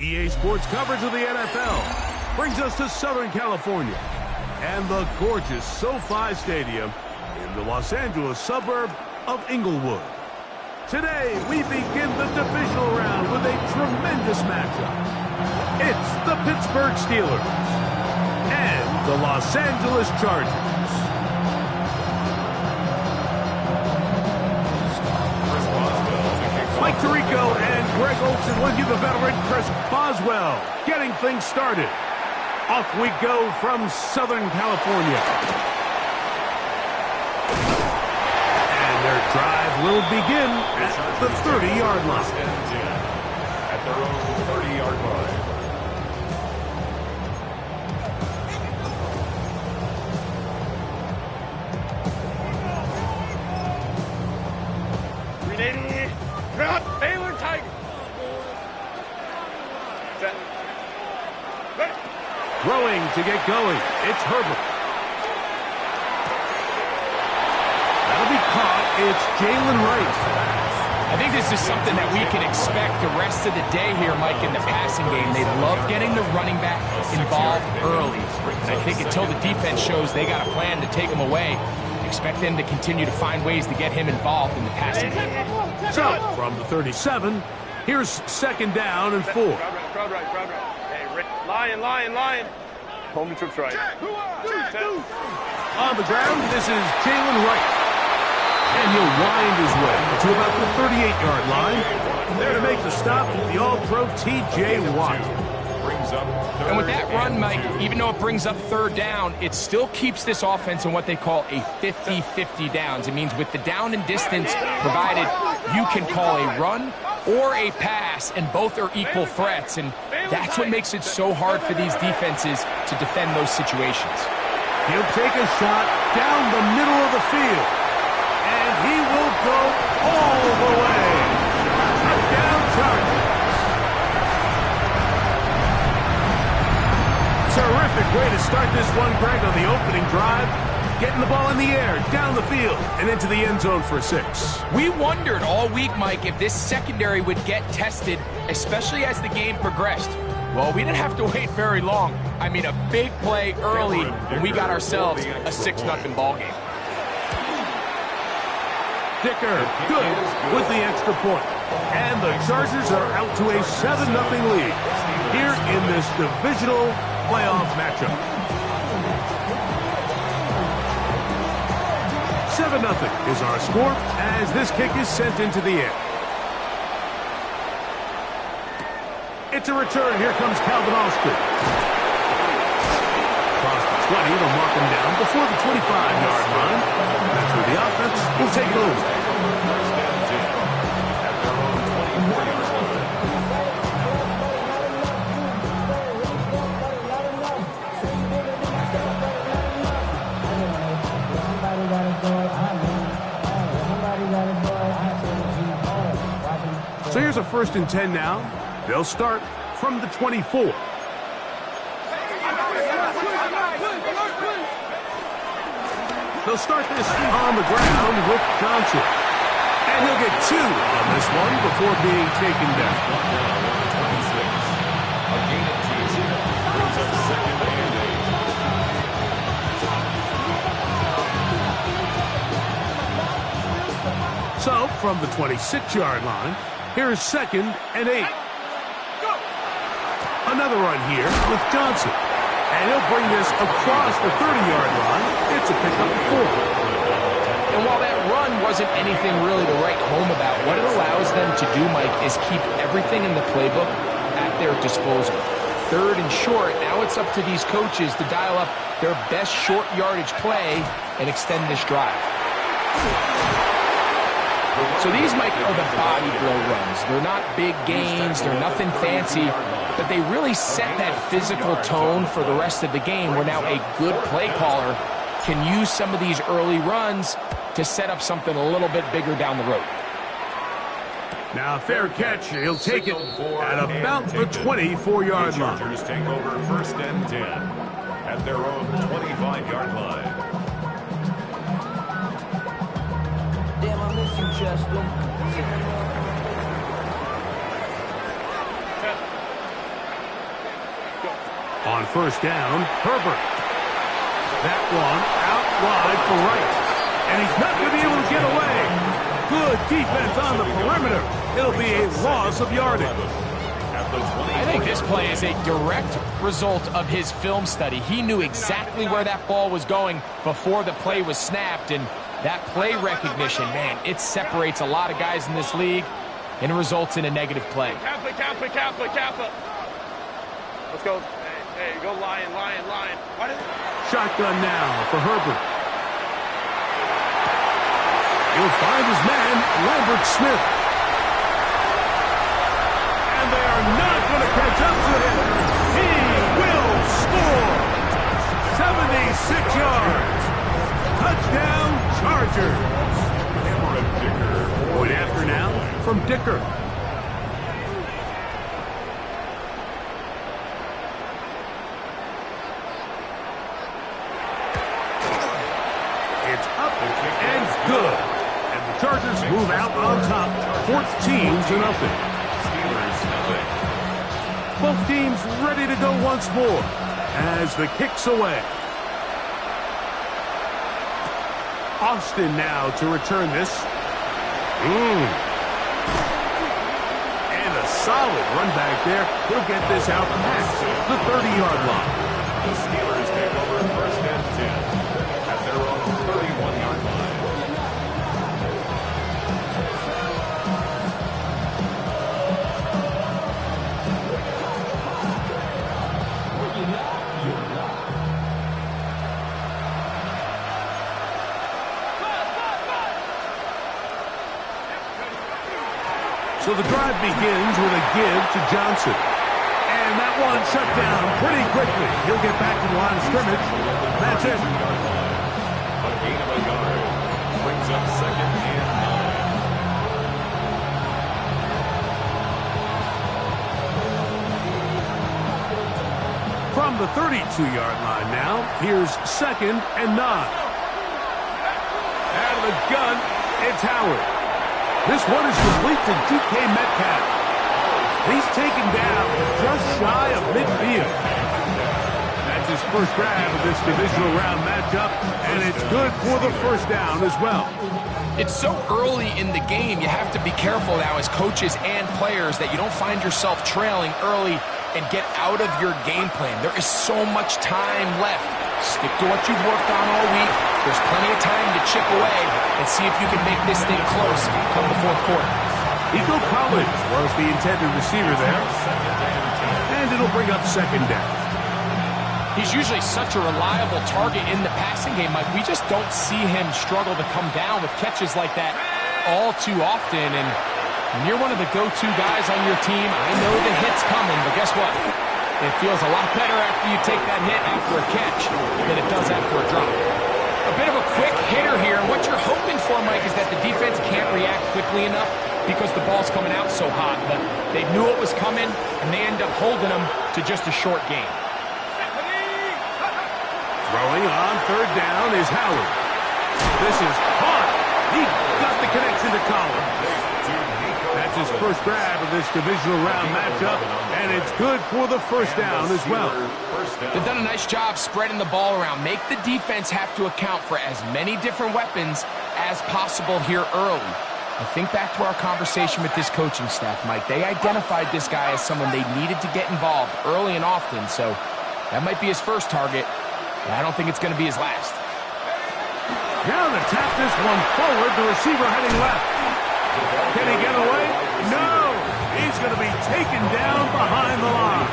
EA Sports coverage of the NFL brings us to Southern California and the gorgeous SoFi Stadium in the Los Angeles suburb of Inglewood. Today, we begin the divisional round with a tremendous matchup. It's the Pittsburgh Steelers and the Los Angeles Chargers. Mike Tirico and Greg Olson with you, the veteran Chris Boswell, getting things started. Off we go from Southern California. And their drive will begin at the 30-yard line. At their own 30-yard line. Throwing to get going, it's Herbert. That'll be caught. It's Jalen Wright. I think this is something that we can expect the rest of the day here, Mike, in the passing game. They love getting the running back involved early. And I think until the defense shows they got a plan to take him away, expect them to continue to find ways to get him involved in the passing game. So, from the 37, here's second down and 4. Crowd right. Hey, Lion. Home the troops right. On the ground, this is Jalen Wright. And he'll wind his way to about the 38-yard line. There to make the stop, the All-Pro T.J. Watt. And with that run, Mike, even though it brings up third down, it still keeps this offense in what they call a 50-50 downs. It means with the down and distance provided, you can call a run or a pass, and both are equal threats. And that's what makes it so hard for these defenses to defend those situations. He'll take a shot down the middle of the field. And he will go all the way. Touchdown Chargers. Terrific way to start this one, Greg, on the opening drive. Getting the ball in the air, down the field, and into the end zone for 6. We wondered all week, Mike, if this secondary would get tested, especially as the game progressed. Well, we didn't have to wait very long. I mean, a big play early, and we got ourselves a 6-0 ball game. Dicker, good with the extra point. And the Chargers are out to a 7-0 lead here in this divisional playoff matchup. 7-0 is our score as this kick is sent into the air. It's a return. Here comes Calvin Austin. Across the 20, they'll mark him down before the 25-yard line. That's where the offense will take over. So here's a 1st and 10 now. They'll start from the 24. They'll start this on the ground with Johnson. And he'll get 2 on this one before being taken down. A gain of 2 brings up 2nd and 8. So, from the 26-yard line, here's 2nd and 8. Another run here with Johnson. And he'll bring this across the 30-yard line. It's a pickup of 4. And while that run wasn't anything really to write home about, what it allows them to do, Mike, is keep everything in the playbook at their disposal. 3rd and short, now it's up to these coaches to dial up their best short yardage play and extend this drive. So these, Mike, are the body blow runs. They're not big gains, they're nothing fancy, but they really set that physical tone for the rest of the game where now a good play caller can use some of these early runs to set up something a little bit bigger down the road. Now, fair catch. He'll take it at about the 24-yard line. Chargers take over 1st and 10 at their own 25-yard line. Damn, I miss you, Chester. On first down, Herbert. That one out wide for Wright. And he's not going to be able to get away. Good defense on the perimeter. It'll be a loss of yardage. I think this play is a direct result of his film study. He knew exactly where that ball was going before the play was snapped, and that play recognition, man, it separates a lot of guys in this league, and it results in a negative play. Kappa. Let's go. Hey, go Lion. Shotgun now for Herbert. He'll find his man, Lambert Smith. And they are not going to catch up to him. He will score. 76 yards. Touchdown, Chargers. Point after now from Dicker. It's up and good. And the Chargers move out on top, 14-0. Both teams ready to go once more as the kick's away. Austin now to return this. And a solid run back there. He'll get this out past the 30-yard line. The Steelers take over first and 10 at their own 31-yard line. So the drive begins with a give to Johnson. And that one shut down pretty quickly. He'll get back to the line of scrimmage. That's it. A gain of a yard brings up second and 9. From the 32-yard line now, here's second and 9. Out of the gun, it's Howard. This one is complete to DK Metcalf. He's taken down just shy of midfield. That's his first grab of this divisional round matchup, and it's good for the first down as well. It's so early in the game, you have to be careful now as coaches and players that you don't find yourself trailing early and get out of your game plan. There is so much time left. Stick to what you've worked on all week. There's plenty of time to chip away and see if you can make this thing close come the fourth quarter. Nico Collins was the intended receiver there. And it'll bring up second down. He's usually such a reliable target in the passing game, Mike. We just don't see him struggle to come down with catches like that all too often. And when you're one of the go-to guys on your team, I know the hit's coming, but guess what? It feels a lot better after you take that hit after a catch than it does after a drop. A bit of a quick hitter here, and what you're hoping for, Mike, is that the defense can't react quickly enough because the ball's coming out so hot. But they knew it was coming, and they end up holding them to just a short gain. Throwing on third down is Howard. This is hard. He got the connection to Collins. That's his first grab of this divisional round matchup, and it's good for the first down as well. They've done a nice job spreading the ball around. Make the defense have to account for as many different weapons as possible here early. I think back to our conversation with this coaching staff, Mike. They identified this guy as someone they needed to get involved early and often, so that might be his first target, but I don't think it's going to be his last. Now to tap this one forward, the receiver heading left. Can he get away? No! He's going to be taken down behind the line.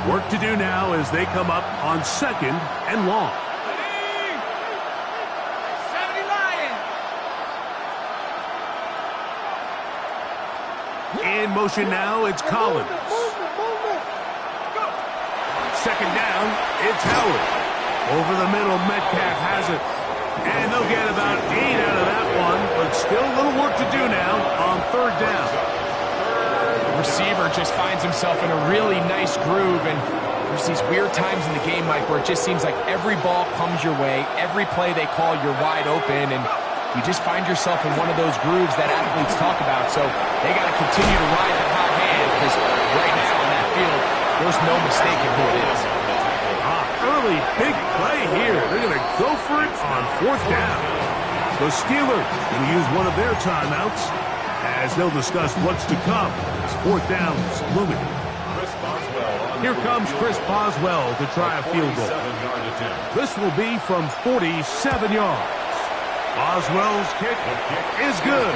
Work to do now as they come up on second and long. In motion now, it's Collins. Second down, it's Howard. Over the middle, Metcalf has it. And they'll get about 8 out of that one, but still a little work to do now on third down. receiver just finds himself in a really nice groove, and there's these weird times in the game, Mike, where it just seems like every ball comes your way, every play they call, you're wide open, and you just find yourself in one of those grooves that athletes talk about. So they got to continue to ride the hot hand, because right now on that field, there's no mistaking who it is. Early big play here. They're going to go for it on 4th down. The Steelers will use one of their timeouts as they'll discuss what's to come as 4th down is looming. Here comes Chris Boswell to try a field goal. This will be from 47 yards. Boswell's kick is good.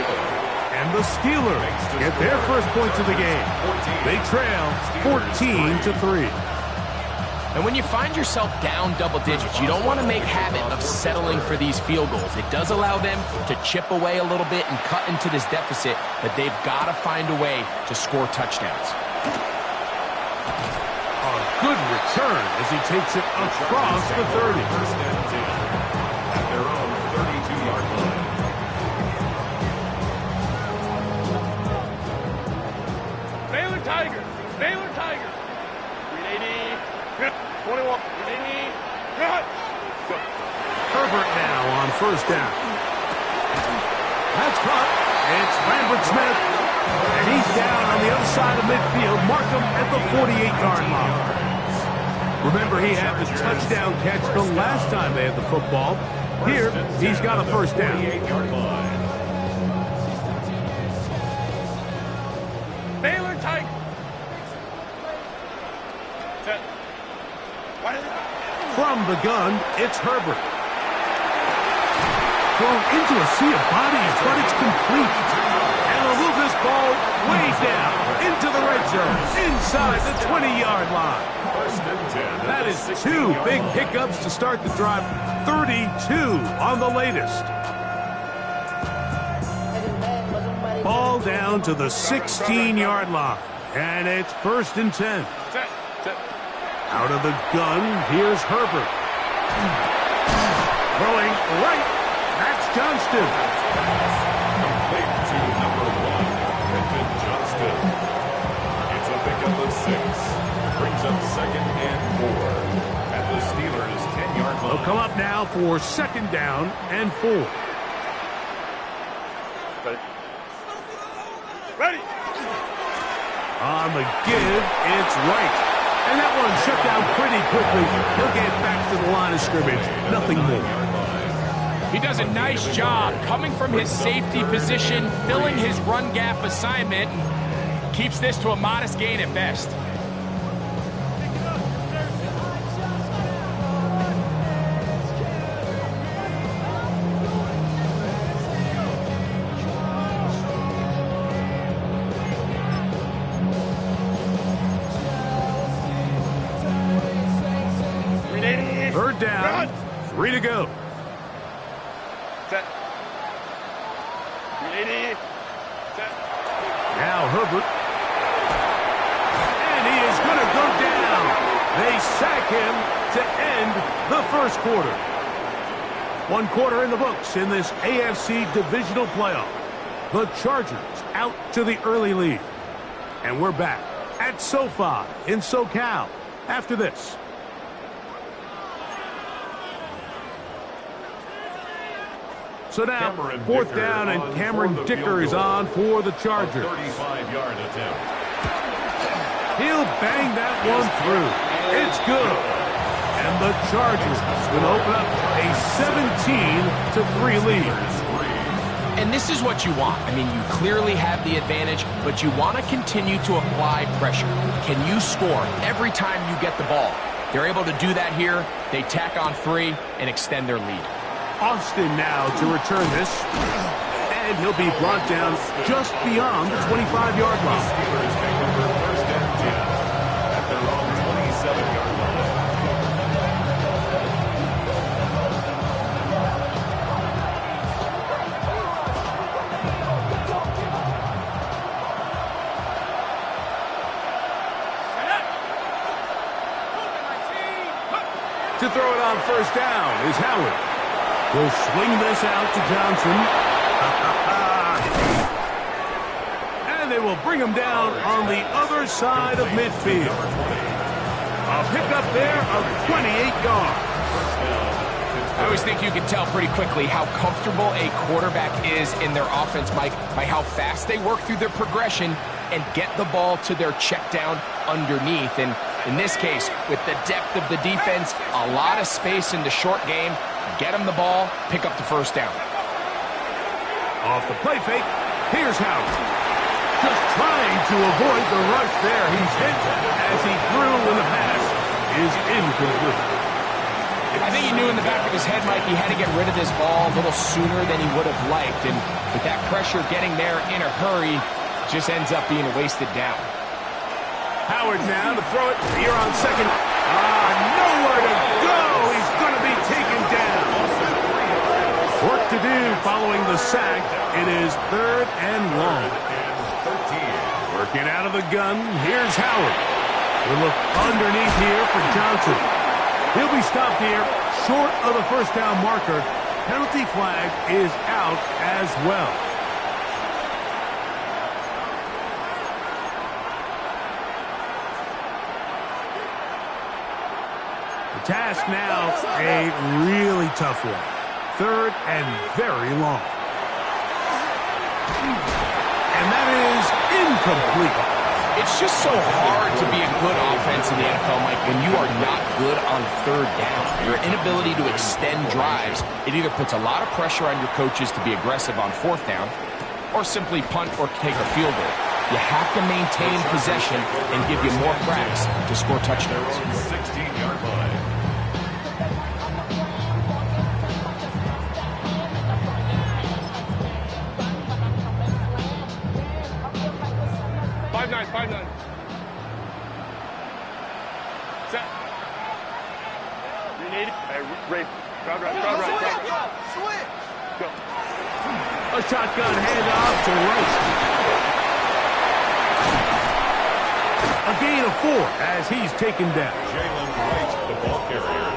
And the Steelers get their first points of the game. They trail 14-3. And when you find yourself down double digits, you don't want to make habit of settling for these field goals. It does allow them to chip away a little bit and cut into this deficit, but they've got to find a way to score touchdowns. A good return as he takes it across the 30. At their own 32-yard line. Baylor Tigers. Baylor Tigers. 380. 21. 380. Herbert now on 1st down. That's caught. It's Lambert Smith. And he's down on the other side of midfield. Mark him at the 48-yard line. Remember, he had the touchdown catch the last time they had the football. Here, he's got a 1st down. 48-yard line. Baylor Tigers. Set. From the gun, it's Herbert. Thrown into a sea of bodies, but it's complete. And they'll move this ball way down into the red zone, inside the 20-yard line. That is 2 big pickups to start the drive. 32 on the latest. Ball down to the 16-yard line. And it's 1st and 10. Out of the gun, here's Herbert. Throwing right. That's Johnston. Complete to number 1, Quentin Johnston. It's a pickup of 6. Brings up 2nd and 4. At the Steelers' 10-yard line. They'll come up now for 2nd down and 4. Ready. On the give, it's right. And that one shut down pretty quickly. He'll get back to the line of scrimmage. Nothing more. He does a nice job coming from his safety position, filling his run gap assignment, and keeps this to a modest gain at best. Down, 3 to go. Set. 380. Set. Now Herbert. And he is going to go down. They sack him to end the 1st quarter. 1 quarter in the books in this AFC divisional playoff. The Chargers out to the early lead. And we're back at SoFi in SoCal after this. So now, 4th down, and Cameron Dicker is on for the Chargers. 35-yard attempt. He'll bang that one through. It's good. And the Chargers will open up a 17-3 lead. And this is what you want. I mean, you clearly have the advantage, but you want to continue to apply pressure. Can you score every time you get the ball? They're able to do that here. They tack on 3 and extend their lead. Austin now to return this. And he'll be brought down just beyond the 25-yard line. Steelers take over 1st and 10 at their own 27-yard line. To throw it on 1st down is Howard. He'll swing this out to Johnson. And they will bring him down on the other side of midfield. A pickup there of 28 yards. I always think you can tell pretty quickly how comfortable a quarterback is in their offense, Mike, by how fast they work through their progression and get the ball to their check down underneath. And in this case, with the depth of the defense, a lot of space in the short game, get them the ball, pick up the first down. Off the play fake, here's Howard. Just trying to avoid the rush there. He's hit as he threw when the pass is incomplete. I think he knew in the back of his head, Mike, he had to get rid of this ball a little sooner than he would have liked. And with that pressure getting there in a hurry, just ends up being a wasted down. Howard now to throw it here on second. Nowhere to go. He's going to be taken down. Work to do following the sack. It is 3rd and long. Working out of the gun. Here's Howard. We'll look underneath here for Johnson. He'll be stopped here short of the first down marker. Penalty flag is out as well. The task now, a really tough one. 3rd and very long. And that is incomplete. It's just so hard to be a good offense in the NFL, Mike, when you are not good on 3rd down. Your inability to extend drives, it either puts a lot of pressure on your coaches to be aggressive on 4th down or simply punt or take a field goal. You have to maintain possession and give you more cracks to score touchdowns. 16-yard line. Five nine. Set. You need it. Hey, Ray. Crowd right. Switch. Go. A shotgun handoff to Wright. A gain of 4 as he's taken down. Jalen Wright, the ball carrier.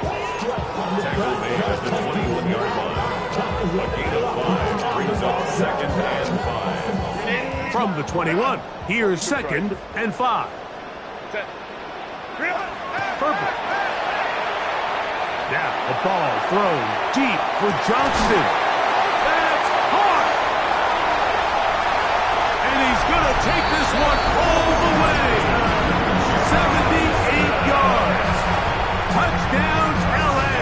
Tackle made at the 21-yard line. A gain of 5 brings up 2nd and 5. From the 21, here's 2nd and 5. Set. Perfect. Now the ball thrown deep for Johnston. That's hard. And he's going to take this one all the way. 78 yards. Touchdowns, L.A.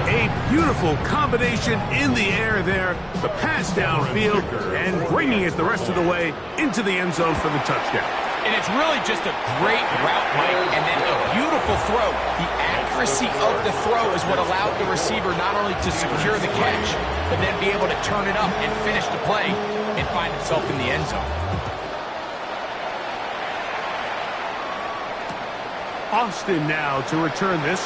A beautiful combination in the air there. The pass downfield and bringing it the rest of the way into the end zone for the touchdown. And it's really just a great route, Mike, and then a beautiful throw. The accuracy of the throw is what allowed the receiver not only to secure the catch, but then be able to turn it up and finish the play and find himself in the end zone. Austin now to return this.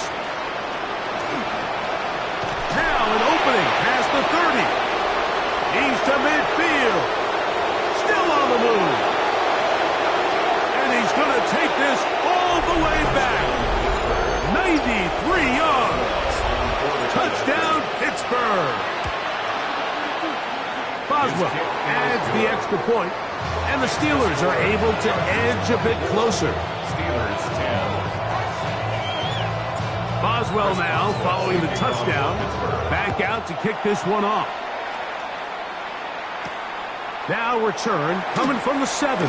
Now an opening past the 30. He's to midfield. Still on the move. And he's going to take this all the way back. 93 yards. Touchdown, Pittsburgh. Boswell adds the extra point, and the Steelers are able to edge a bit closer. Steelers 10. Boswell now following the touchdown. Back out to kick this one off. Now return coming from the 7.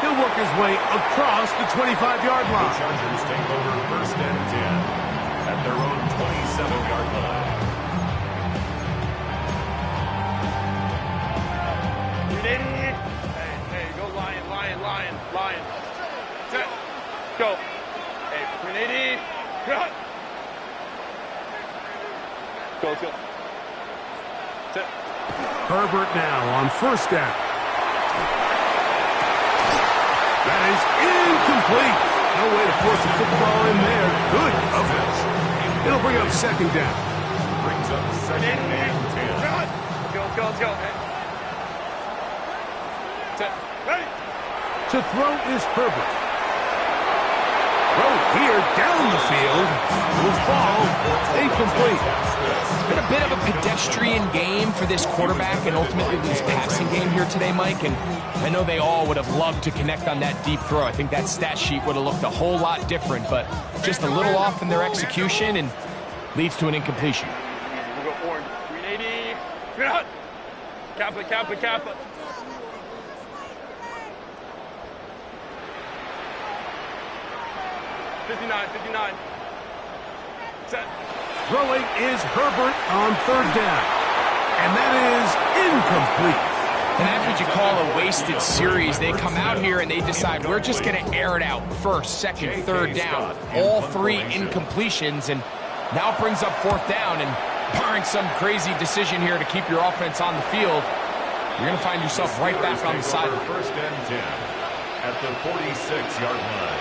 He'll work his way across the 25-yard The line. Chargers take over 1st and 10 at their own 27-yard line. You need it. Hey, go Lion. Set. Go. Hey, we need it. Cut. Go. Set. Herbert now on 1st down. That is incomplete. No way to force the football in there. Good coverage. It'll bring up 2nd down. Brings up 2nd and 10. Cut. Let's go. Hey. Set. Ready. To throw is Herbert. Throw here down the field. Will fall. Incomplete. It's been a bit of a pedestrian game for this quarterback and ultimately this passing game here today, Mike. And I know they all would have loved to connect on that deep throw. I think that stat sheet would have looked a whole lot different, but just a little off in their execution and leads to an incompletion. We'll go orange. 380. Kappa, Kappa, Kappa. $59. Set. Throwing is Herbert on third down. And that is incomplete. And that's what you call a wasted series. They come out here and they decide we're just going to air it out first, second, third down. All three incompletions, and now it brings up fourth down. And barring some crazy decision here to keep your offense on the field, you're going to find yourself right back on the side. First and 10 at the 46-yard line.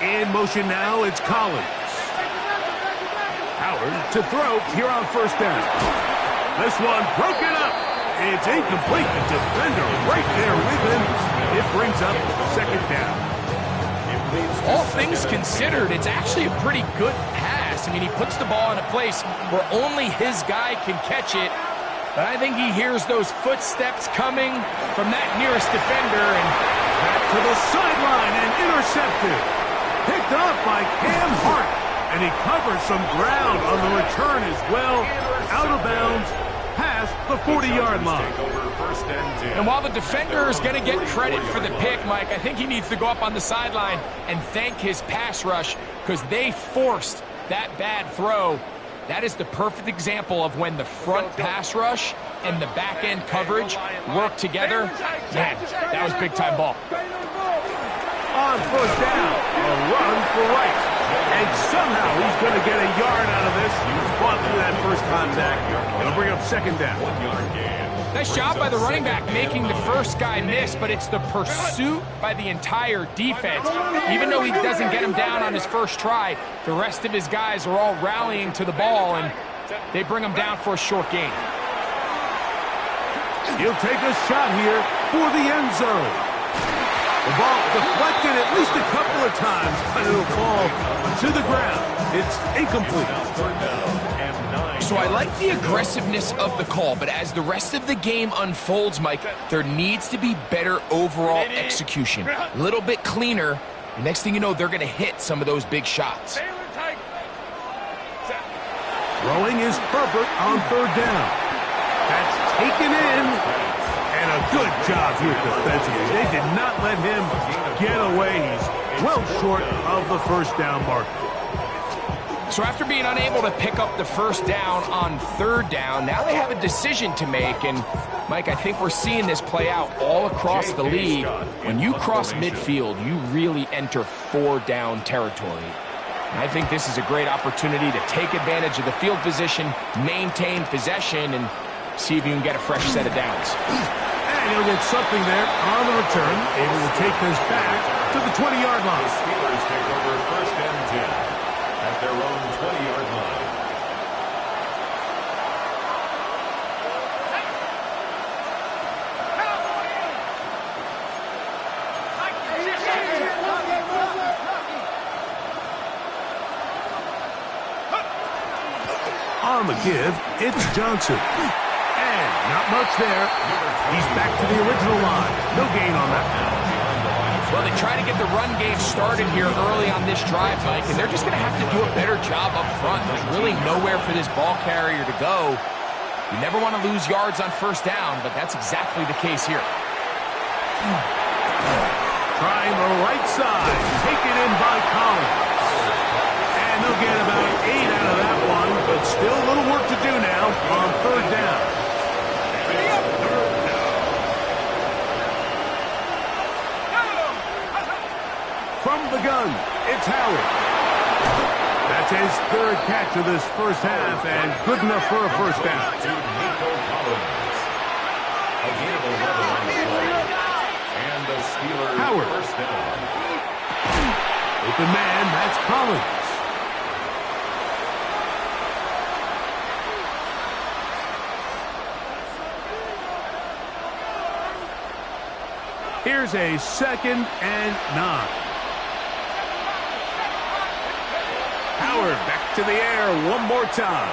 In motion now, it's Collins. Howard to throw here on first down. This one broken up. It's incomplete. The defender right there with him. It brings up second down. All things considered, it's actually a pretty good pass. I mean, he puts the ball in a place where only his guy can catch it. But I think he hears those footsteps coming from that nearest defender. And back to the sideline and intercepted. Picked off by Cam Hart, and he covers some ground on the return as well. Out of bounds, past the 40-yard line. And while the defender is going to get credit for the pick, Mike, I think he needs to go up on the sideline and thank his pass rush because they forced that bad throw. That is the perfect example of when the front pass rush and the back-end coverage work together. Man, that was big-time ball. On first down, a run for right. And somehow he's going to get a yard out of this. He fought through that first contact. It'll bring up second down. 1 yard gain. Nice job by the running back making the first guy miss, but it's the pursuit by the entire defense. Even though he doesn't get him down on his first try, the rest of his guys are all rallying to the ball, and they bring him down for a short gain. He'll take a shot here for the end zone. The ball deflected at least a couple of times, but it'll fall to the ground. It's incomplete. So I like the aggressiveness of the call, but as the rest of the game unfolds, Mike, there needs to be better overall execution. A little bit cleaner. The next thing you know, they're going to hit some of those big shots. Throwing is Herbert on third down. That's taken in. And a good job here defensively. They did not let him get away. He's well short of the first down marker. So after being unable to pick up the first down on third down, now they have a decision to make. And, Mike, I think we're seeing this play out all across the league. When you cross midfield, you really enter four-down territory. And I think this is a great opportunity to take advantage of the field position, maintain possession, and see if you can get a fresh set of downs. And he'll get something there on the return, able to take this back to the 20-yard line. The Steelers take over first and 10 at their own 20-yard line. On the give, it's Johnson. And not much there. He's back to the original line. No gain on that. Well, they try to get the run game started here early on this drive, Mike, and they're just going to have to do a better job up front. There's really nowhere for this ball carrier to go. You never want to lose yards on first down, but that's exactly the case here. Trying the right side. Taken in by Collins. And they'll get about 8 out of that one, but still a little work to do now on third down. From the gun, it's Howard. That's his third catch of this first half, and good enough for a first down. A gain of 11 on the play. And the Steelers Howard. first down. Open man, that's Collins. Here's a 2nd and 9. Howard back to the air one more time.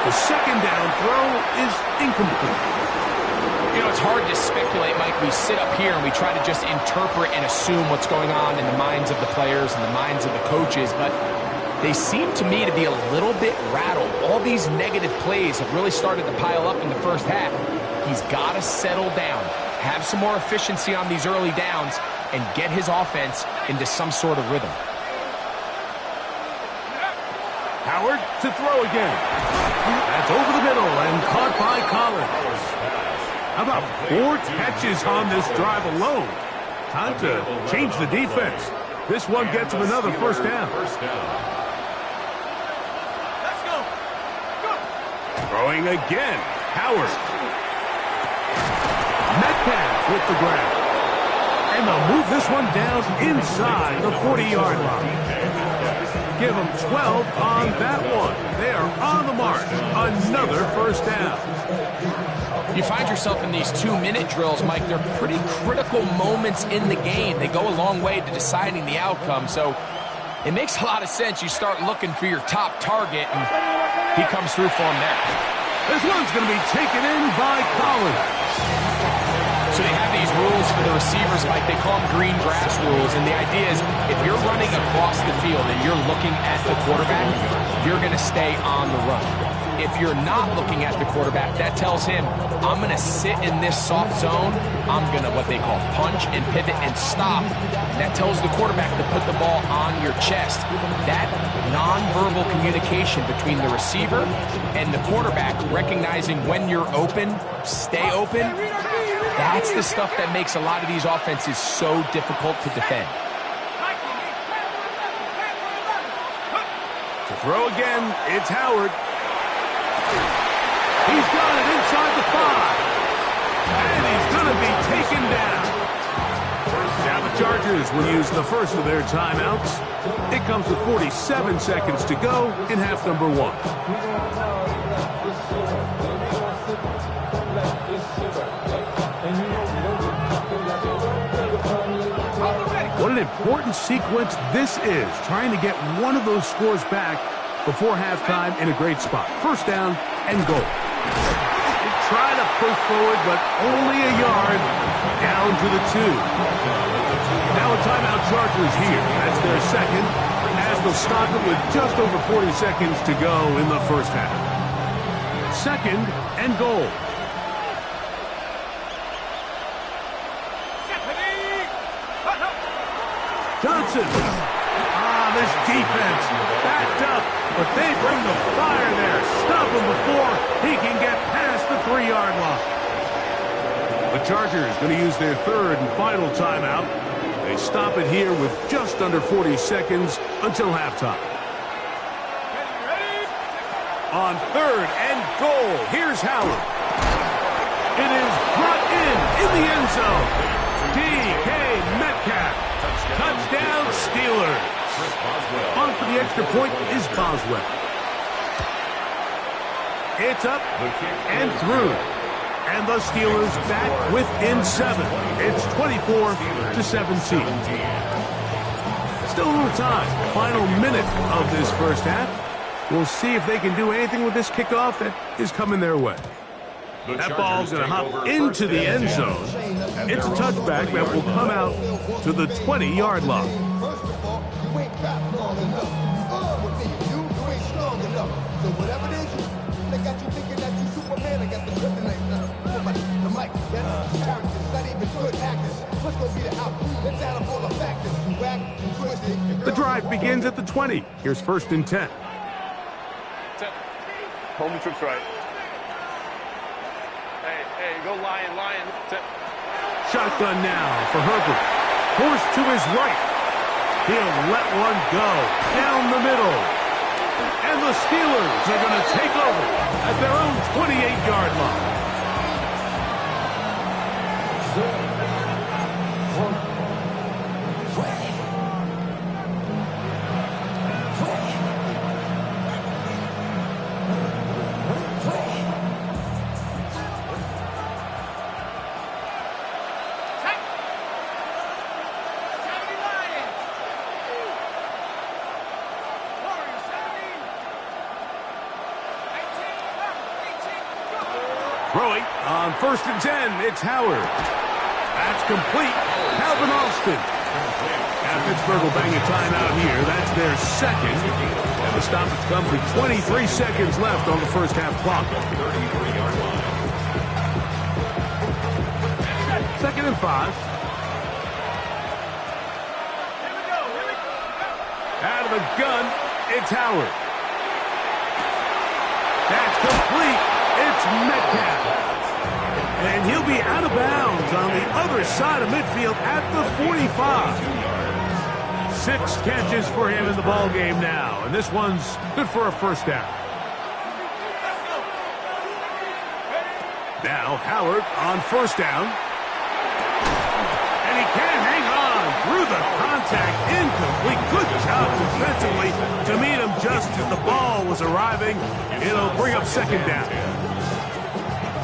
The 2nd down throw is incomplete. You know, it's hard to speculate, Mike. We sit up here and we try to just interpret and assume what's going on in the minds of the players and the minds of the coaches, but they seem to me to be a little bit rattled. All these negative plays have really started to pile up in the first half. He's got to settle down, have some more efficiency on these early downs, and get his offense into some sort of rhythm. Howard to throw again. That's over the middle and caught by Collins. How about 4 catches on this drive alone? Time to change the defense. This one gets him another first down. Let's go. Throwing again. Howard. Metcalf with the grab. And they'll move this one down inside the 40-yard line. Give them 12 on that one. They are on the march. Another first down. You find yourself in these 2-minute drills, Mike. They're pretty critical moments in the game. They go a long way to deciding the outcome. So it makes a lot of sense. You start looking for your top target, and he comes through for him there. This one's going to be taken in by Collins. So they have these rules for the receivers, Mike. They call them green grass rules. And the idea is if you're running across the field and you're looking at the quarterback, you're going to stay on the run. If you're not looking at the quarterback, that tells him, I'm going to sit in this soft zone. I'm going to what they call punch and pivot and stop. And that tells the quarterback to put the ball on your chest. That nonverbal communication between the receiver and the quarterback, recognizing when you're open, stay open, that's the stuff that makes a lot of these offenses so difficult to defend. To throw again, it's Howard. He's got it inside the 5. And he's going to be taken down. Now the Chargers will use the first of their timeouts. It comes with 47 seconds to go in half number 1. What an important sequence this is, trying to get one of those scores back before halftime in a great spot. First down and goal. They try to push forward, but only a yard down to the 2. Now a timeout Chargers here. That's their second, as they'll stop it with just over 40 seconds to go in the first half. Second and goal. Johnson. This defense backed up, but they bring the fire there. Stop him before he can get past the 3-yard line. The Chargers going to use their third and final timeout. They stop it here with just under 40 seconds until halftime. On third and goal, here's Howard. It is brought in the end zone. DK Metcalf. Touchdown, Steelers. On for the extra point is Boswell. It's up and through. And the Steelers back within 7. It's 24-17. Still a little time. Final minute of this first half. We'll see if they can do anything with this kickoff that is coming their way. That ball's going to hop into the end zone. It's a touchback that will come out to the 20-yard line. First of all, you ain't got long enough. You ain't strong enough. So whatever it is, they got you thinking that you Superman. I got the kryptonite now. The mic, that's characters, not even good actors. What's going to be the outcome? Let's add up all the factors. Whack, twisted. The drive begins at the 20. Here's first and 10. Home trips right. Hey, go Lion. Shotgun now for Herbert. Forced to his right. He'll let one go down the middle. And the Steelers are going to take over at their own 28-yard line. point on 1st and 10. It's Howard. That's complete. Calvin Austin. And Pittsburgh will bang a timeout here. That's their second. And the stoppage comes with 23 seconds left on the first half clock. 2nd and 5. Out of the gun, it's Howard. That's complete. It's Metcalf. And he'll be out of bounds on the other side of midfield at the 45. 6 catches for him in the ball game now. And this one's good for a first down. Now Howard on 1st down. And he can't hang on through the contact. Incomplete. Good job defensively to meet him just as the ball was arriving. It'll bring up 2nd down.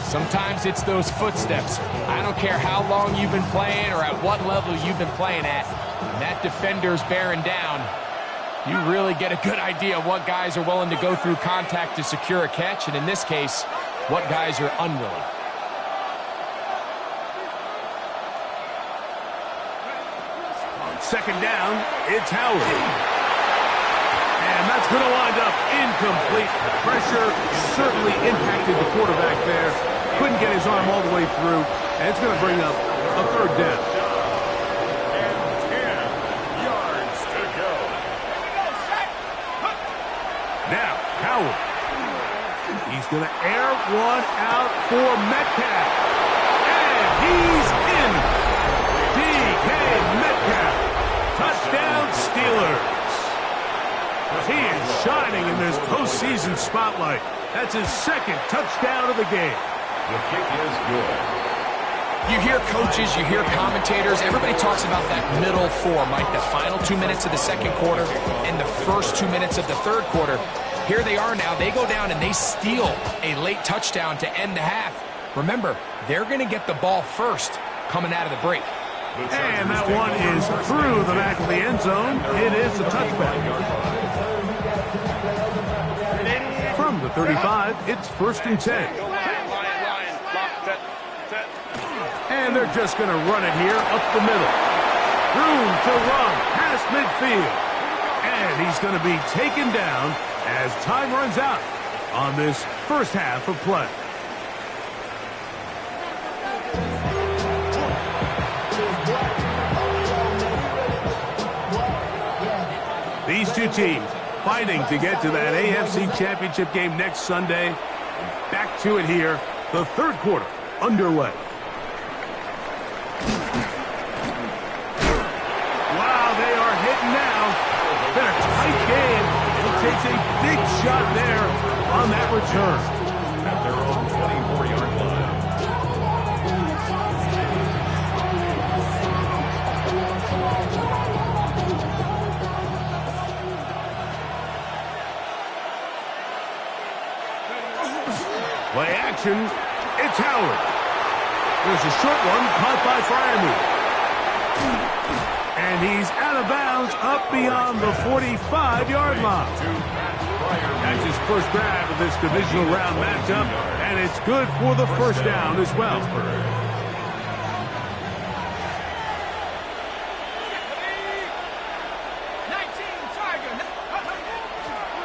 Sometimes it's those footsteps. I don't care how long you've been playing or at what level you've been playing at. When that defender's bearing down, you really get a good idea of what guys are willing to go through contact to secure a catch, and in this case, what guys are unwilling. On 2nd down, it's Howard. And that's going to wind up incomplete. Pressure certainly impacted the quarterback there. Couldn't get his arm all the way through. And it's going to bring up a 3rd down. And 10 yards to go. Now, Howard. He's going to air one out for Metcalf. And he's in. DK Metcalf. Touchdown Steelers. He is shining in this postseason spotlight. That's his 2nd touchdown of the game. The kick is good. You hear coaches, you hear commentators, everybody talks about that middle 4, Mike, the final 2 minutes of the 2nd quarter and the first 2 minutes of the 3rd quarter. Here they are now. They go down and they steal a late touchdown to end the half. Remember, they're going to get the ball first coming out of the break. And that one is through the back of the end zone. It is a touchback. From the 35, it's 1st and 10. And they're just going to run it here up the middle. Room to run past midfield. And he's going to be taken down as time runs out on this first half of play. These two teams fighting to get to that AFC Championship game next Sunday. Back to it here, the 3rd quarter underway. Wow, they are hitting now. Been a tight game. He takes a big shot there on that return. At their own 24-yard line. Play action. It's Howard. There's a short one caught by Fryermuth. And he's out of bounds up beyond the 45-yard line. That's his first grab of this divisional round matchup, and it's good for the first down as well.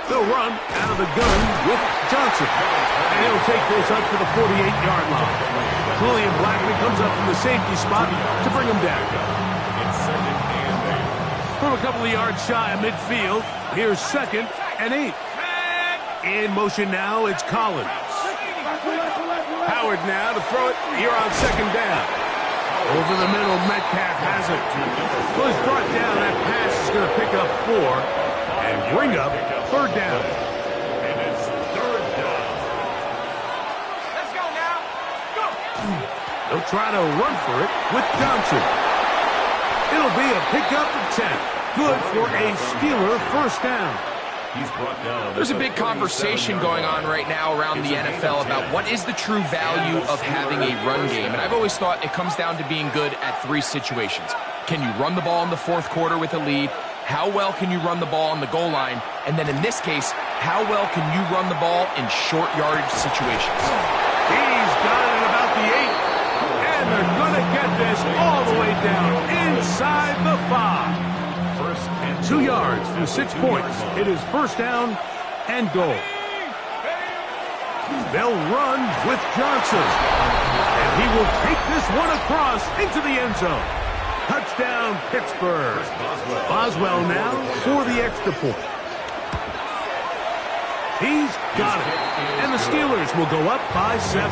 They'll run out of the gun with Johnson. And he'll take this up to the 48-yard line. Julian Blackman comes up from the safety spot to bring him down. It's 2nd and 8. From a couple of yards shy of midfield, here's 2nd and 8. In motion now, it's Collins. Howard now to throw it here on 2nd down. Over the middle, Metcalf has it. So he's brought down. That pass is going to pick up 4 and bring up 3rd down. And it's 3rd down. Let's go now. Go. They'll try to run for it with Johnson. It'll be a pickup of 10. Good for a Steeler first down. He's brought down. There's a big conversation going on right now around the NFL about what is the true value of having a run game. And I've always thought it comes down to being good at 3 situations. Can you run the ball in the 4th quarter with a lead? How well can you run the ball on the goal line? And then in this case, how well can you run the ball in short yardage situations? He's got it in a And they're going to get this all the way down inside the 5. 2 yards from 6 points. It is first down and goal. They'll run with Johnson. And he will take this one across into the end zone. Touchdown, Pittsburgh. Boswell now for the extra point. He's got it. And the Steelers will go up by 7.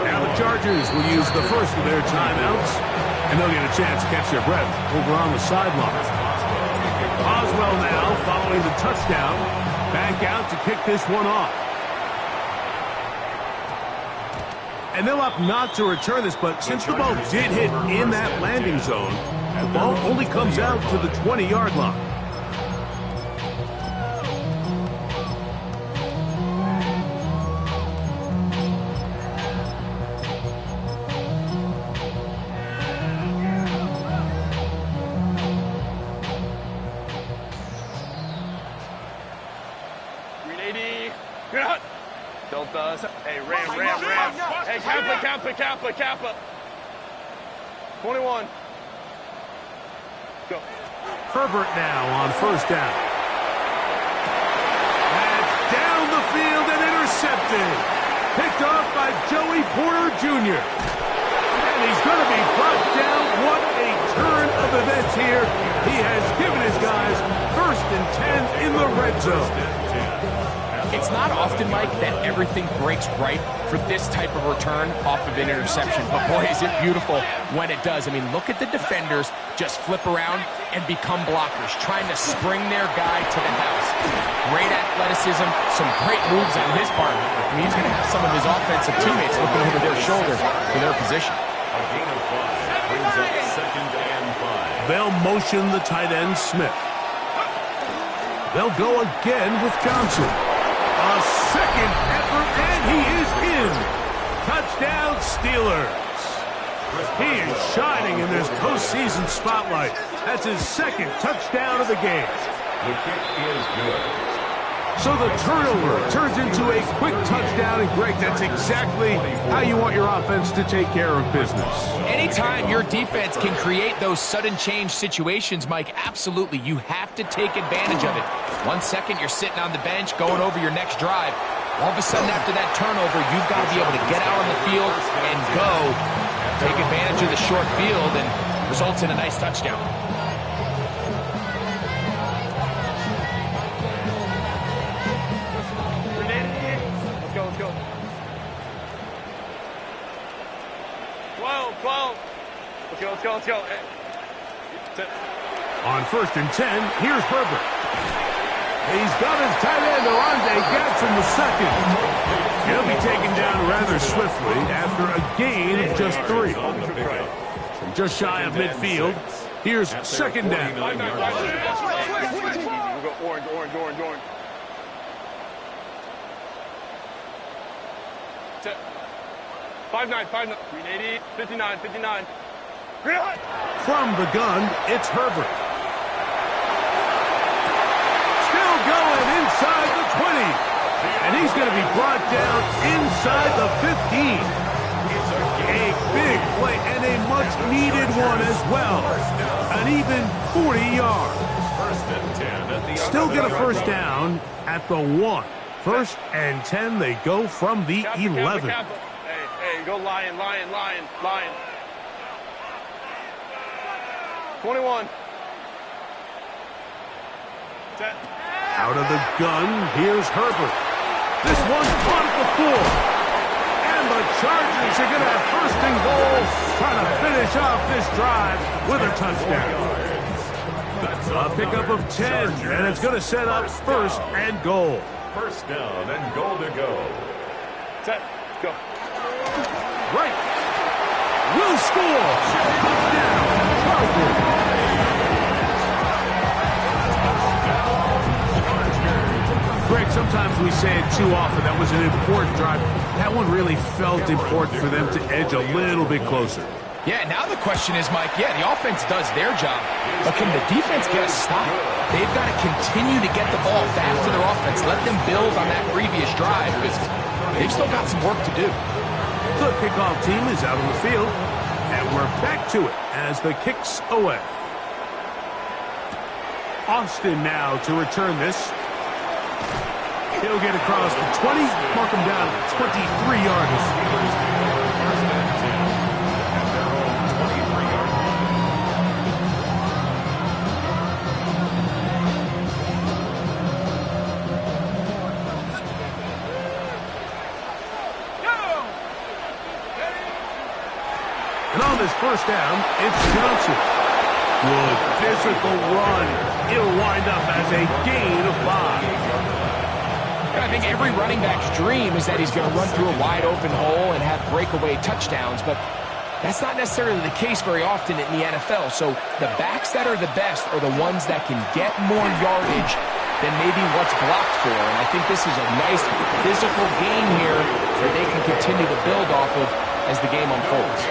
Now the Chargers will use the first of their timeouts, and they'll get a chance to catch their breath over on the sideline. Boswell now following the touchdown, back out to kick this one off. And they'll opt not to return this, but since the ball did hit in that landing zone, the ball only comes out to the 20-yard line. Hey, Ram. Hey, Kappa. 21. Go. Herbert now on first down. That's down the field and intercepted. Picked off by Joey Porter Jr. And he's going to be brought down. What a turn of events here. He has given his guys first and 10 in the red zone. It's not often, Mike, that everything breaks right for this type of return off of an interception. But, boy, is it beautiful when it does. I mean, look at the defenders just flip around and become blockers, trying to spring their guy to the house. Great athleticism, some great moves on his part. I mean, he's going to have some of his offensive teammates looking over their shoulder for their position. A gain of 5 brings up second and 5. They'll motion the tight end, Smith. They'll go again with Johnson. A second effort, and he is in. Touchdown, Steelers. He is shining in this postseason spotlight. That's his second touchdown of the game. The kick is good. So the turnover turns into a quick touchdown, and Greg, that's exactly how you want your offense to take care of business. Anytime your defense can create those sudden change situations, Mike, absolutely, you have to take advantage of it. 1 second, you're sitting on the bench, going over your next drive. All of a sudden, after that turnover, you've got to be able to get out on the field and go, take advantage of the short field, and results in a nice touchdown. Let's go. 12. Let's go. On first and 10, here's Herbert. He's got his tight end, Orlando Gatson, the second. He'll be taken down rather swiftly after a gain of just 3. From just shy of midfield, here's second down. We'll go orange. 5-9. 380, 59. From the gun, it's Herbert. Still going inside the 20. And he's going to be brought down inside the 15. A big play and a much-needed one as well. An even 40 yards. Still get a first down at the 1. First and 10, they go from the 11. Hey, go Lion. 21. Out of the gun, here's Herbert. This one's caught at the 4. And the Chargers are going to have first and goal, trying to finish off this drive with a touchdown. A pickup of 10, and it's going to set up first and goal. First down and goal to go. Set, go. Right. Will score. Touchdown, Chargers. Greg, sometimes we say it too often. That was an important drive. That one really felt important for them to edge a little bit closer. Yeah, now the question is, Mike, the offense does their job, but can the defense get a stop? They've got to continue to get the ball back to their offense. Let them build on that previous drive because they've still got some work to do. The kickoff team is out on the field, and we're back to it as the kick's away. Austin now to return this. He'll get across the 20, mark him down at 23 yards. And on this first down, it's Johnson. Good physical run. It'll wind up as a gain of 5. I think every running back's dream is that he's going to run through a wide open hole and have breakaway touchdowns, but that's not necessarily the case very often in the NFL. So the backs that are the best are the ones that can get more yardage than maybe what's blocked for. And I think this is a nice physical game here that they can continue to build off of as the game unfolds.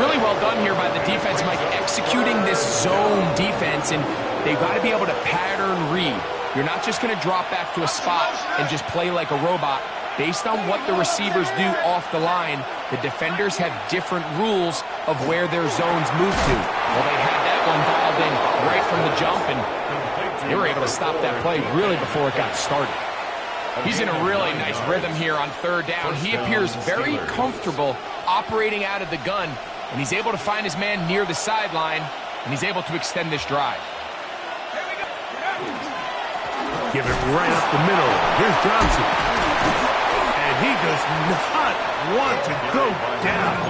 Really well done here by the defense, Mike, executing this zone defense, and they've got to be able to pattern read. You're not just going to drop back to a spot and just play like a robot. Based on what the receivers do off the line, the defenders have different rules of where their zones move to. Well, they had that one dialed in right from the jump, and they were able to stop that play really before it got started. He's in a really nice rhythm here on third down. He appears very comfortable operating out of the gun, and he's able to find his man near the sideline, and he's able to extend this drive. Give it right up the middle. Here's Johnson. And he does not want to go down.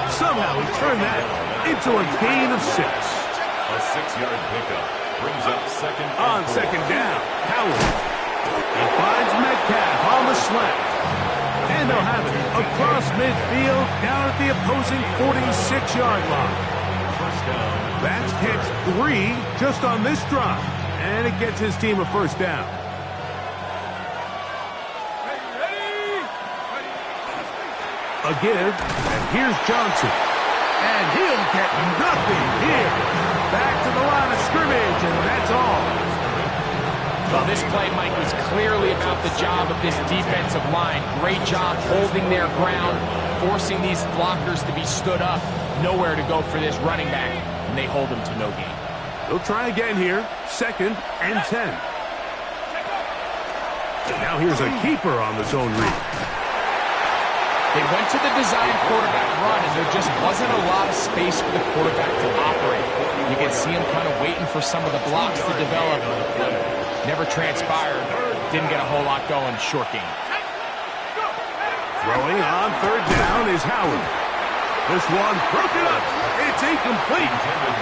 Somehow he turned that into a gain of 6. A 6-yard pickup brings up second down. Howard. He finds Metcalf on the slant. And they'll have it across midfield down at the opposing 46-yard line. That's catch 3 just on this drive. And it gets his team a first down. A give, and here's Johnson. And he'll get nothing here. Back to the line of scrimmage, and that's all. Well, this play, Mike, was clearly about the job of this defensive line. Great job holding their ground, forcing these blockers to be stood up. Nowhere to go for this running back, and they hold him to no gain. They'll try again here. 2nd and 10. Now here's a keeper on the zone read. They went to the design quarterback run, and there just wasn't a lot of space for the quarterback to operate. You can see him kind of waiting for some of the blocks to develop. Never transpired. Didn't get a whole lot going. Short game. Throwing on third down is Howard. This one broken up. It's incomplete.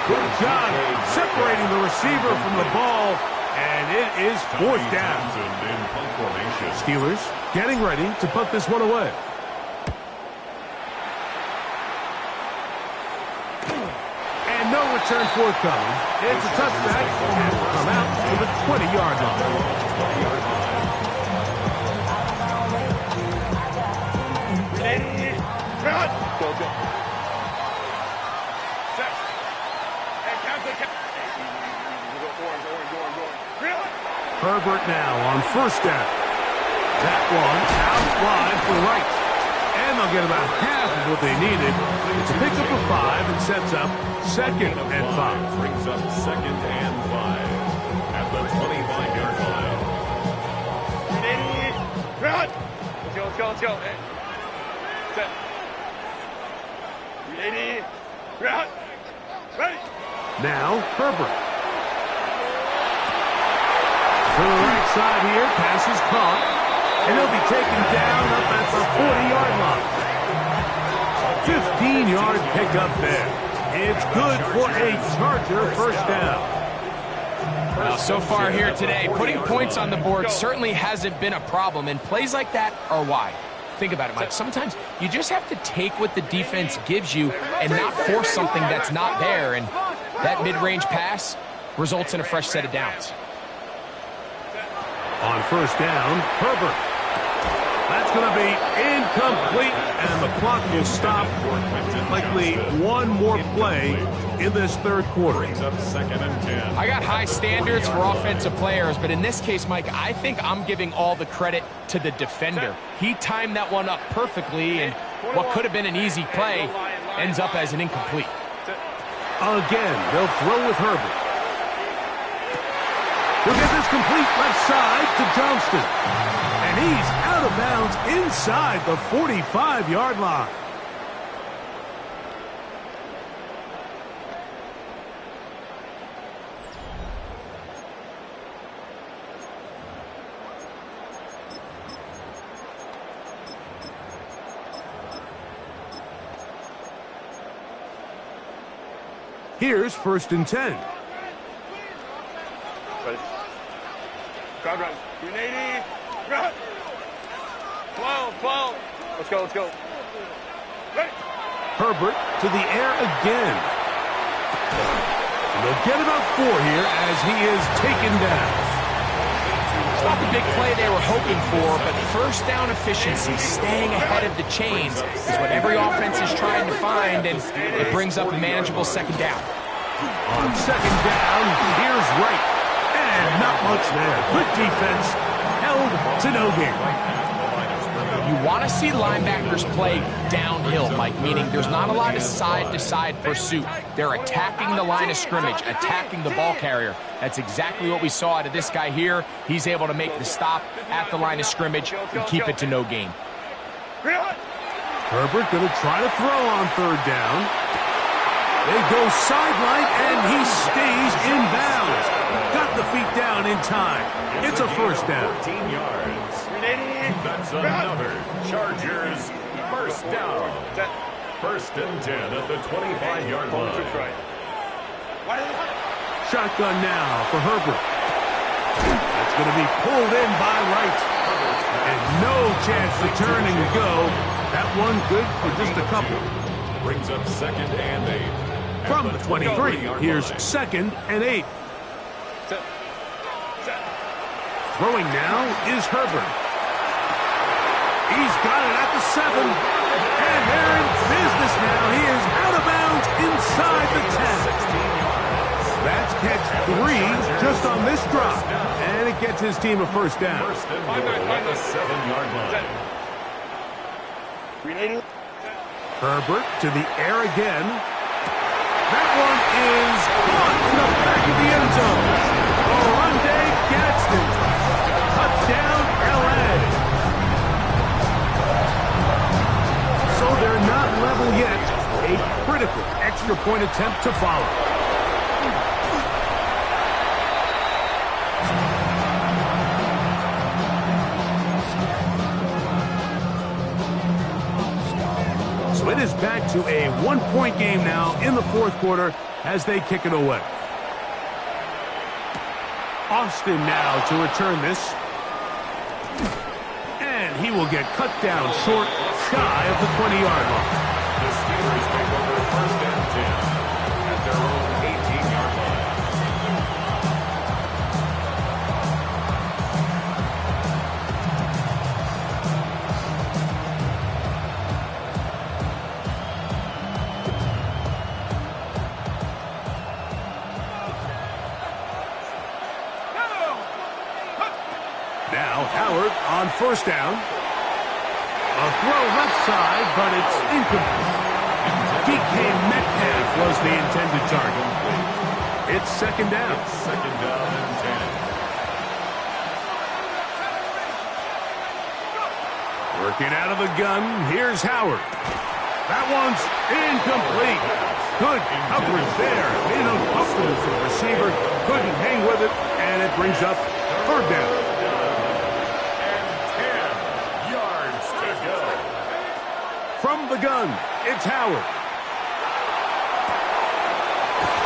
Good job separating the receiver from the ball, and it is 4th down. Steelers getting ready to put this one away. And no return forthcoming. It's a touchback, and will come out to the 20-yard line. Herbert now on first down. That one out wide for right. And they'll get about half of what they needed. It's a pickup of 5 and sets up 2nd and 5. Brings up 2nd and 5 at the 25-yard line. Let's go. Hey. Set. Ready. Ready. Now Herbert. To the right side here, pass is caught, and he'll be taken down up at the 40-yard line. 15-yard pickup there. It's good for a Charger first down. Well, so far here today, putting points on the board certainly hasn't been a problem, and plays like that are why. Think about it, Mike. Sometimes you just have to take what the defense gives you and not force something that's not there, and that mid-range pass results in a fresh set of downs. On first down, Herbert. That's going to be incomplete, and the clock will stop. Likely one more play in this third quarter. Brings up 2nd and 10. I got high standards for offensive players, but in this case, Mike, I think I'm giving all the credit to the defender. He timed that one up perfectly, and what could have been an easy play ends up as an incomplete. Again, they'll throw with Herbert. He'll get this complete left side to Johnston. And he's out of bounds inside the 45-yard line. Here's 1st and 10. Ready? Ground. 380. Ground. 12. Let's go. Ready? Herbert to the air again. And they'll get about 4 here as he is taken down. It's not the big play they were hoping for, but first down efficiency, staying ahead of the chains, is what every offense is trying to find, and it brings up a manageable 2nd down. On 2nd down, here's Wright. And not much there. Good defense. Held to no gain. You want to see linebackers play downhill, Mike, meaning there's not a lot of side-to-side pursuit. They're attacking the line of scrimmage, attacking the ball carrier. That's exactly what we saw out of this guy here. He's able to make the stop at the line of scrimmage and keep it to no gain. Herbert going to try to throw on 3rd down. They go sideline, and he stays in bounds. Got the feet down in time. It's a 1st down. 14 yards. That's another Chargers 1st down. 1st and 10 at the 25-yard line. Shotgun now for Herbert. That's going to be pulled in by Wright. And no chance to turn and go. That one good for just a couple. Brings up 2nd and 8. From the 23, here's 2nd and 8. Throwing now is Herbert. He's got it at the 7. And they're in business now. He is out of bounds inside the 10. That's catch 3 just on this drop. And it gets his team a 1st down. 1st and goal at the 7-yard line. Herbert to the air again. That one is caught in the back of the end zone. Oronde Gadsden. Touchdown, L.A. So they're not level yet. A critical extra point attempt to follow. So it is back to a 1-point game now in the 4th quarter as they kick it away. Austin now to return this. And he will get cut down short, shy of the 20-yard line. The Steelers take over 1st and 10 at their own 18-yard line. Now Howard on 1st down. A throw left side, but it's incomplete. DK Metcalf was the intended target. It's 2nd down. 2nd down and 10. Working out of the gun, here's Howard. That one's incomplete. Good coverage there. Uncomfortable for the receiver. Couldn't hang with it, and it brings up 3rd down. From the gun, it's Howard.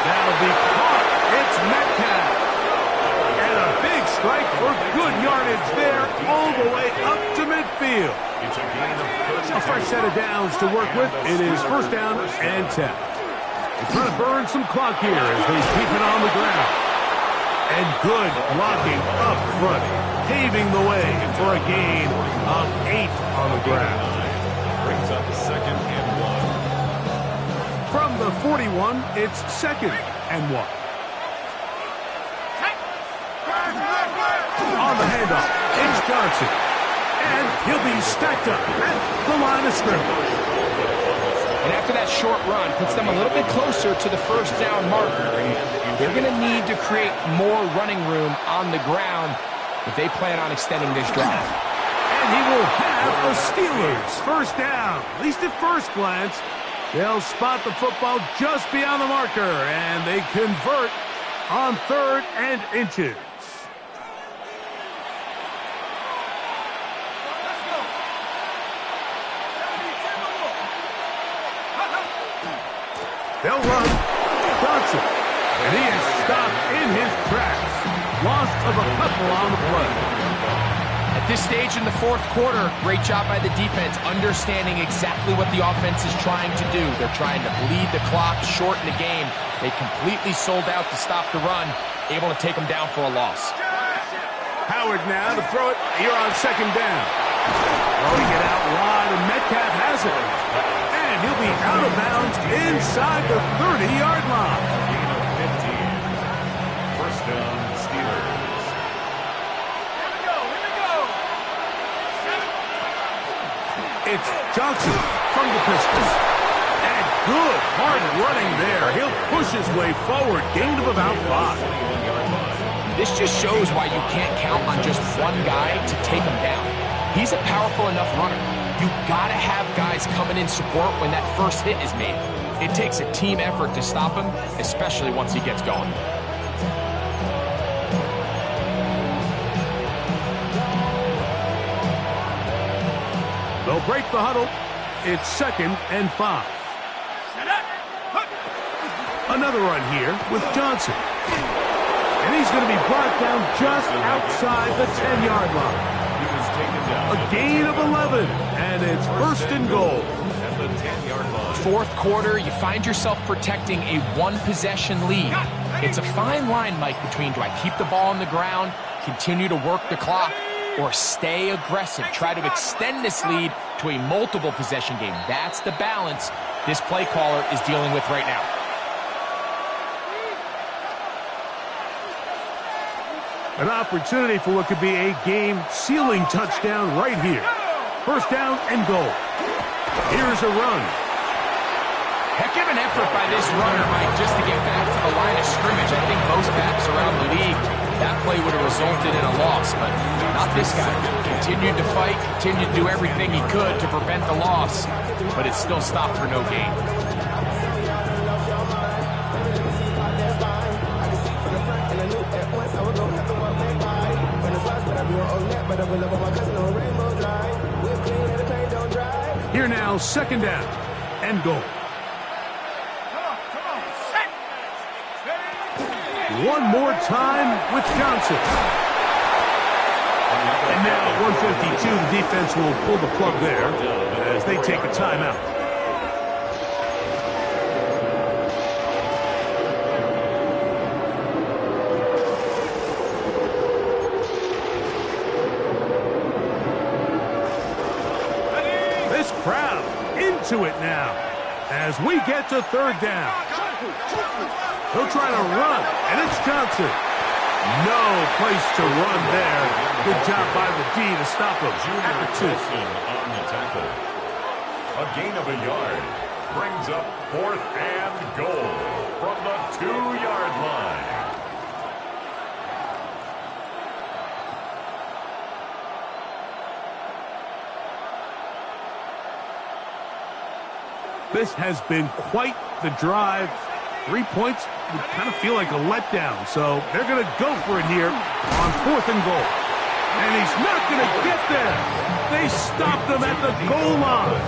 That'll be caught. It's Metcalf. And a big strike for good yardage there all the way up to midfield. It's a gain of 32. A fresh set of downs to work with. It is 1st down and 10. They're trying to burn some clock here as they keep it on the ground. And good blocking up front, paving the way for a gain of 8 on the ground. Brings up 2nd and 1. From the 41, it's 2nd and 1. On the handoff, it's Johnson. And he'll be stacked up at the line of scrimmage. And after that short run, puts them a little bit closer to the first down marker. And they're going to need to create more running room on the ground if they plan on extending this drive. And he will have a Steelers first down. At least at first glance, they'll spot the football just beyond the marker, and they convert on 3rd and inches. They'll run. Johnson. And he is stopped in his tracks. Loss of a couple on the play. At this stage in the 4th quarter, great job by the defense, understanding exactly what the offense is trying to do. They're trying to bleed the clock, shorten the game. They completely sold out to stop the run, able to take them down for a loss. Howard now to throw it here on 2nd down. Throwing it out wide, and Metcalf has it. And he'll be out of bounds inside the 30-yard line. Gain of 15. First down, Steelers. It's Johnson from the Pistons. And good hard running there. He'll push his way forward. Gain of about 5. This just shows why you can't count on just one guy to take him down. He's a powerful enough runner. You gotta have guys coming in support when that first hit is made. It takes a team effort to stop him, especially once he gets going. They'll break the huddle. It's 2nd and 5. Another run here with Johnson. And he's going to be brought down just outside the 10-yard line. A gain of 11, and it's 1st and goal. At the 10-yard line. 4th quarter, you find yourself protecting a one-possession lead. It's a fine line, Mike, between do I keep the ball on the ground, continue to work the clock, or stay aggressive, try to extend this lead to a multiple possession game. That's the balance this play caller is dealing with right now. An opportunity for what could be a game-sealing touchdown right here. 1st down and goal. Here's a run. Heck of an effort by this runner, Mike, just to get back to the line of scrimmage. I think most backs around the league, that play would have resulted in a loss, but not this guy. Continued to fight, continued to do everything he could to prevent the loss, but it still stopped for no gain. Here now, 2nd down and goal. One more time with Johnson. And now at 152, the defense will pull the plug there as they take a timeout. This crowd into it now as we get to 3rd down. He'll try to run, and it's Johnson. No place to run there. Good job by the D to stop him. After 2. On the tackle. A gain of a yard brings up 4th and goal from the 2-yard line. This has been quite the drive. 3 points would kind of feel like a letdown, so they're going to go for it here on 4th and goal. And he's not going to get there. They stopped him at the goal line.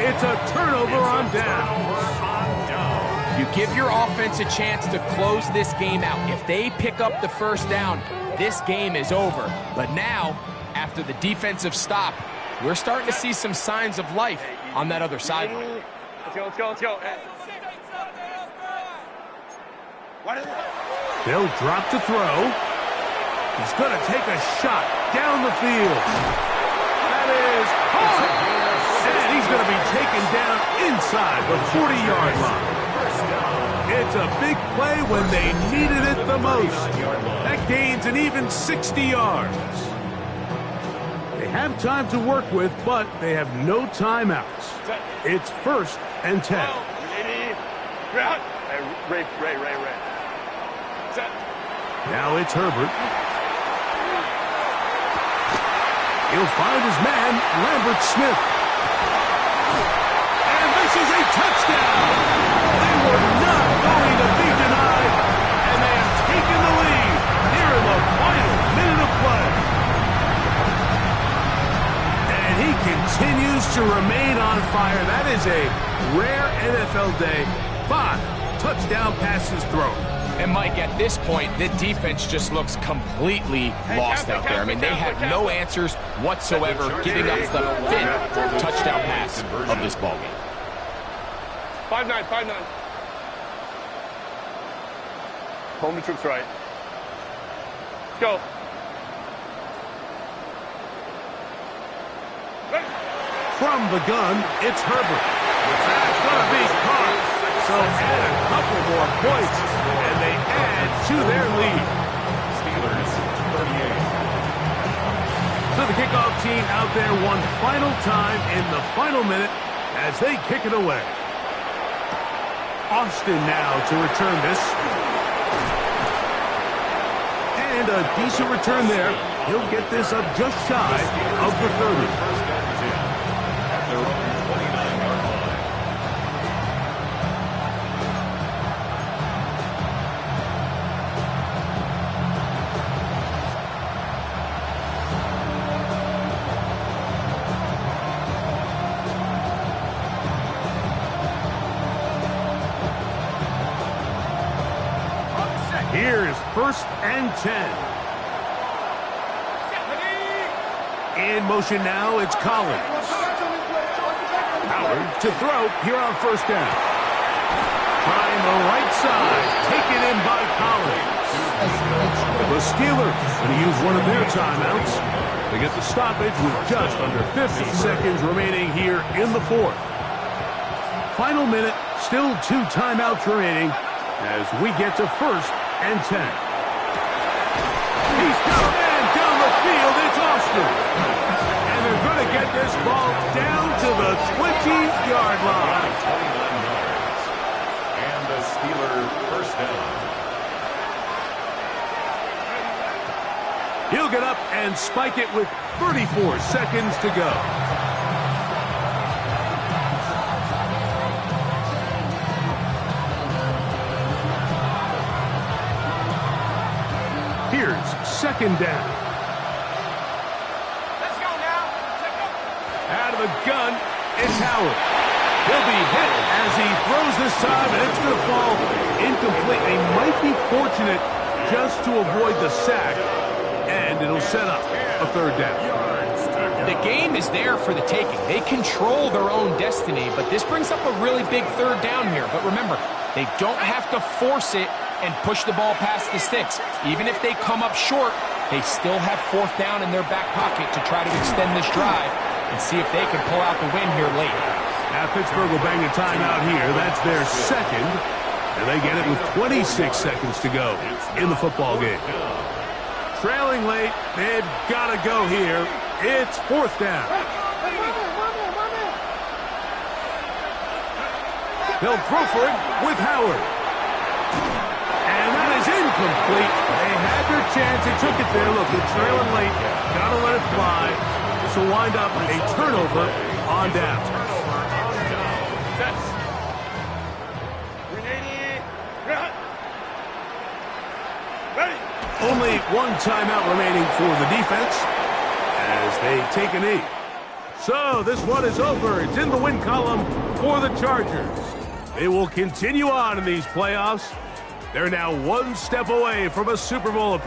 It's a turnover on down. You give your offense a chance to close this game out. If they pick up the 1st down, this game is over. But now, after the defensive stop, we're starting to see some signs of life on that other sideline. Let's go. They'll drop to throw. He's going to take a shot down the field. That is hard. And he's going to be taken down inside the 40-yard line. It's a big play when they needed it the most. That gains an even 60 yards. They have time to work with, but they have no timeouts. It's 1st and 10. Ray. Set. Now it's Herbert. He'll find his man, Lambert Smith. And this is a touchdown. They were not going to be denied, and they have taken the lead here in the final minute of play. And he continues to remain on fire. That is a rare NFL day. 5 touchdown passes thrown. And, Mike, at this point, the defense just looks completely lost out there. I mean, they have no answers whatsoever, giving up the 5th touchdown pass of this ballgame. 5-9. Home the troops right. Let's go. From the gun, it's Herbert. That's going to be caught. So add a couple more points, and they add to their lead. Steelers, 38. So the kickoff team out there one final time in the final minute as they kick it away. Austin now to return this. And a decent return there. He'll get this up just shy of the 30. At their own 29-yard line. Here's 1st and 10. In motion now, it's Collins. Howard to throw here on 1st down. Trying the right side, taken in by Collins. The Steelers going to use one of their timeouts to get the stoppage with just under 50 seconds remaining here in the 4th. Final minute, still 2 timeouts remaining as we get to 1st and 10. He's got a man down the field. It's Austin. And they're going to get this ball down to the 20-yard line. 29 yards. And the Steeler 1st down. He'll get up and spike it with 34 seconds to go. Here's 2nd down. Let's go now. Out of the gun, it's Howard. He'll be hit as he throws this time, and it's going to fall incomplete. They might be fortunate just to avoid the sack, and it'll set up a 3rd down. The game is there for the taking. They control their own destiny, but this brings up a really big 3rd down here. But remember, they don't have to force it and push the ball past the sticks. Even if they come up short, they still have 4th down in their back pocket to try to extend this drive and see if they can pull out the win here late. Now Pittsburgh will bang a timeout here. That's their 2nd, and they get it with 26 seconds to go in the football game. Trailing late, they've got to go here. It's 4th down. They'll throw for it with Howard. And that is incomplete. They had their chance. They took it there. Look, they're trailing late. Got to let it fly. This will wind up a turnover on down. Only 1 timeout remaining for the defense as they take a knee. So this one is over. It's in the win column for the Chargers. They will continue on in these playoffs. They're now 1 step away from a Super Bowl appearance.